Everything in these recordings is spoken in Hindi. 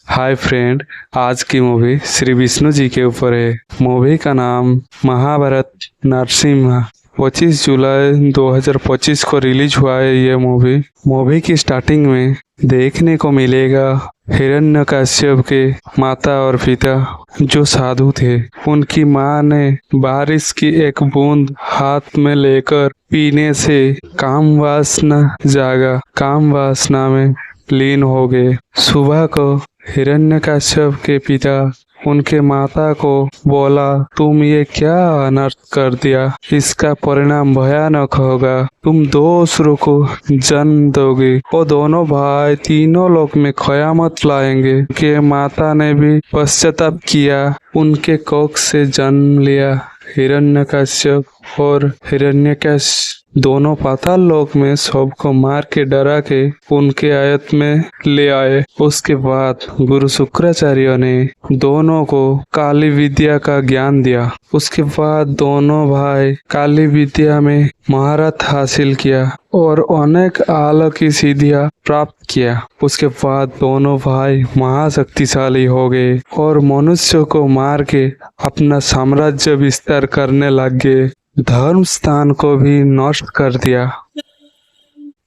Hi friend. आज की मूवी श्री विष्णु जी के ऊपर है। मूवी का नाम महाभारत नरसिम्हा 25 जुलाई 2025 को रिलीज हुआ है। ये मूवी की स्टार्टिंग में देखने को मिलेगा हिरण्यकश्यप के माता और पिता जो साधु थे। उनकी माँ ने बारिश की एक बूंद हाथ में लेकर पीने से काम वासना जागा, काम वासना में लीन हो गए। सुबह को हिरण्यकश्यप के पिता उनके माता को बोला, तुम ये क्या अनर्थ कर दिया, इसका परिणाम भयानक होगा, तुम दूसरों को जन्म दोगे। वो दोनों भाई तीनों लोक में कयामत लाएंगे। के माता ने भी पश्चाताप किया, उनके कोख से जन्म लिया हिरण्यकश्यप और हिरण्यकेश दोनों पाताल लोक में सबको मार के डरा के उनके आयत में ले आए। उसके बाद गुरु शुक्राचार्य ने दोनों को काली विद्या का ज्ञान दिया। उसके बाद दोनों भाई काली विद्या में महारत हासिल किया और अनेक अलौकिक सिद्धियां प्राप्त किया। उसके बाद दोनों भाई महाशक्तिशाली हो गए और मनुष्य को मार के अपना साम्राज्य विस्तार करने लग गए। धर्म स्थान को भी नष्ट कर दिया।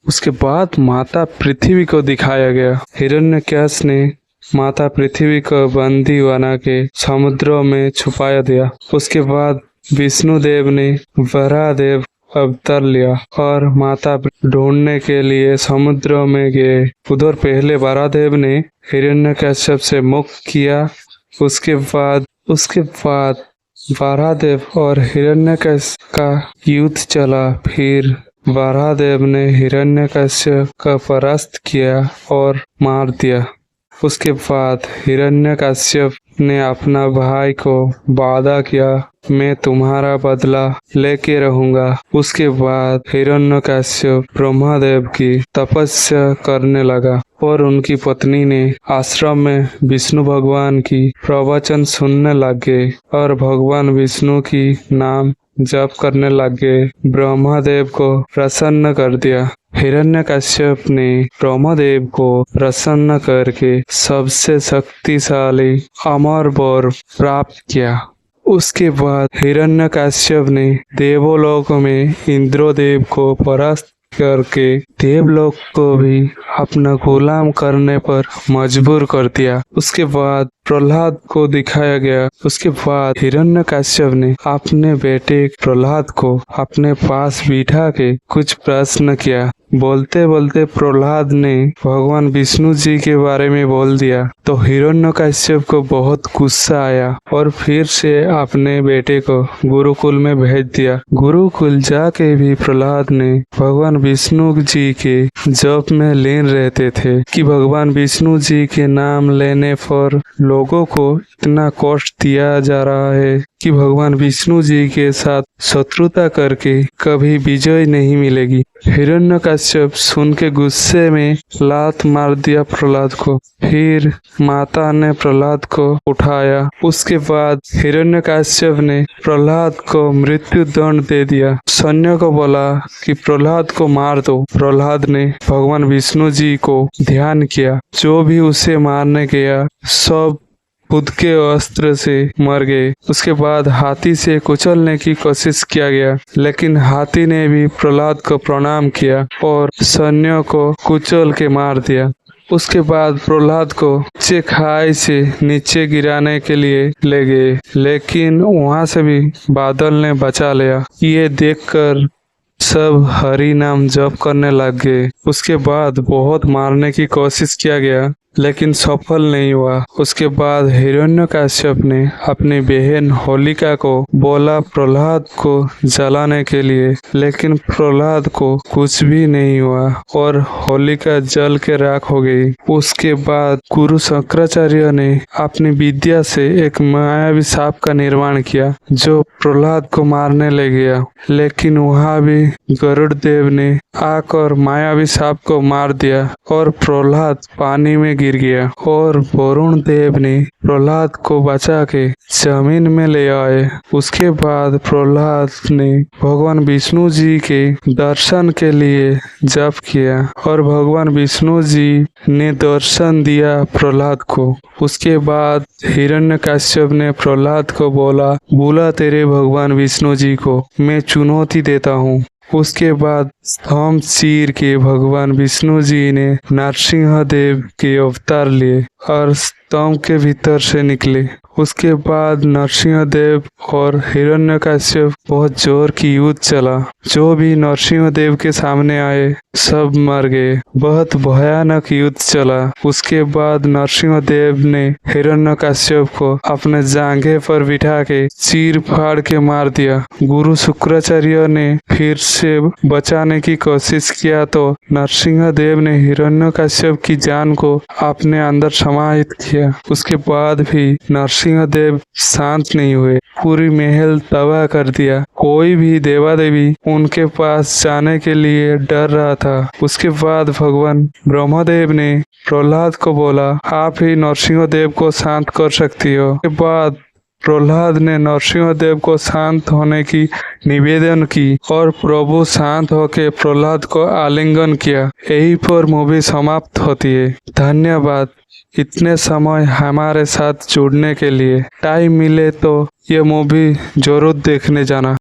उसके बाद माता पृथ्वी को दिखाया गया। हिरण्यकेश ने माता पृथ्वी को बंदी बना के समुद्रों में छुपाया दिया। उसके बाद विष्णु देव ने वराह देव अवतार लिया और माता ढूंढने के लिए समुद्रों में गए। उधर पहले वराह देव ने हिरण्यकश्यप से मुक्त किया। उसके बाद वराहदेव और हिरण्यकश्यप का युद्ध चला। फिर वराहदेव ने हिरण्यकश्यप का परास्त किया और मार दिया। उसके बाद हिरण्यकश्यप ने अपना भाई को वादा किया, मैं तुम्हारा बदला लेके रहूंगा। उसके बाद हिरण्यकश्यप ब्रह्मदेव की तपस्या करने लगा और उनकी पत्नी ने आश्रम में विष्णु भगवान की प्रवचन सुनने लग गए और भगवान विष्णु की नाम जप करने लग गए। ब्रह्मदेव को प्रसन्न कर दिया। हिरण्यकश्यप ने ब्रह्मदेव को प्रसन्न करके सबसे शक्तिशाली अमर वर प्राप्त किया। उसके बाद हिरण्यकश्यप ने देवलोक में इंद्रदेव को परास्त करके देवलोक को भी अपना गुलाम करने पर मजबूर कर दिया। उसके बाद प्रहलाद को दिखाया गया। उसके बाद हिरण्यकश्यप ने अपने बेटे प्रहलाद को अपने पास बिठा के कुछ प्रश्न किया। बोलते बोलते प्रहलाद ने भगवान विष्णु जी के बारे में बोल दिया तो हिरण्यकश्यप को बहुत गुस्सा आया और फिर से अपने बेटे को गुरुकुल में भेज दिया। गुरुकुल जाके भी प्रहलाद ने भगवान विष्णु जी के जप में लीन रहते थे कि भगवान विष्णु जी के नाम लेने पर लोगों को इतना कष्ट दिया जा रहा है कि भगवान विष्णु जी के साथ शत्रुता करके कभी विजय नहीं मिलेगी। हिरण्यकश्यप सुन के गुस्से में लात मार दिया प्रहलाद को। फिर माता ने प्रहलाद को उठाया। उसके बाद हिरण्यकश्यप ने प्रहलाद को मृत्यु दंड दे दिया। सैन्य को बोला कि प्रहलाद को मार दो। प्रहलाद ने भगवान विष्णु जी को ध्यान किया। जो भी उसे मारने गया सब खुद के अस्त्र से मर गए। उसके बाद हाथी से कुचलने की कोशिश किया गया, लेकिन हाथी ने भी प्रहलाद को प्रणाम किया और सैन्यों को कुचल के मार दिया। उसके बाद प्रहलाद को नीचे खाई से नीचे गिराने के लिए ले गए, लेकिन वहां से भी बादल ने बचा लिया। ये देखकर सब हरि नाम जप करने लग गए। उसके बाद बहुत मारने की कोशिश किया गया, लेकिन सफल नहीं हुआ। उसके बाद हिरण्यकश्यप ने अपनी बहन होलिका को बोला प्रहलाद को जलाने के लिए, लेकिन प्रहलाद को कुछ भी नहीं हुआ और होलिका जल के राख हो गई। उसके बाद गुरु शुक्राचार्य ने अपनी विद्या से एक मायावी सांप का निर्माण किया जो प्रहलाद को मारने ले गया, लेकिन वहां भी गरुड़ देव ने आकर मायावी सांप को मार दिया और प्रहलाद पानी में गिर गया और वरुण देव ने प्रहलाद को बचा के जमीन में ले आए। उसके बाद प्रहलाद ने भगवान विष्णु जी के दर्शन के लिए जप किया और भगवान विष्णु जी ने दर्शन दिया प्रहलाद को। उसके बाद हिरण्यकश्यप ने प्रहलाद को बोला तेरे भगवान विष्णु जी को मैं चुनौती देता हूँ। उसके बाद स्तंभ चीर के भगवान विष्णु जी ने नरसिंह देव के अवतार लिए और स्तंभ के भीतर से निकले। उसके बाद नरसिंह देव और हिरण्यकश्यप बहुत जोर की युद्ध चला। जो भी नरसिंह देव के सामने आए सब मर गए। बहुत भयानक युद्ध चला। उसके बाद नरसिंह देव ने हिरण्यकश्यप को अपने जांघे पर बिठा के चीर फाड़ के मार दिया। गुरु शुक्राचार्य ने फिर से बचाने की कोशिश किया तो नरसिंह देव ने हिरण्यकश्यप की जान को अपने अंदर समाहित किया। उसके बाद भी नरसिंह देव शांत नहीं हुए, पूरी महल तबाह कर दिया। कोई भी देवा देवी उनके पास जाने के लिए डर रहा था। उसके बाद भगवान ब्रह्मदेव ने प्रहलाद को बोला आप ही नरसिंह देव को शांत कर सकती हो। उसके बाद प्रहलाद ने नरसिंह देव को शांत होने की निवेदन की और प्रभु शांत होकर प्रहलाद को आलिंगन किया। यही पर मूवी समाप्त होती है। धन्यवाद इतने समय हमारे साथ जुड़ने के लिए। टाइम मिले तो ये मूवी जरूर देखने जाना।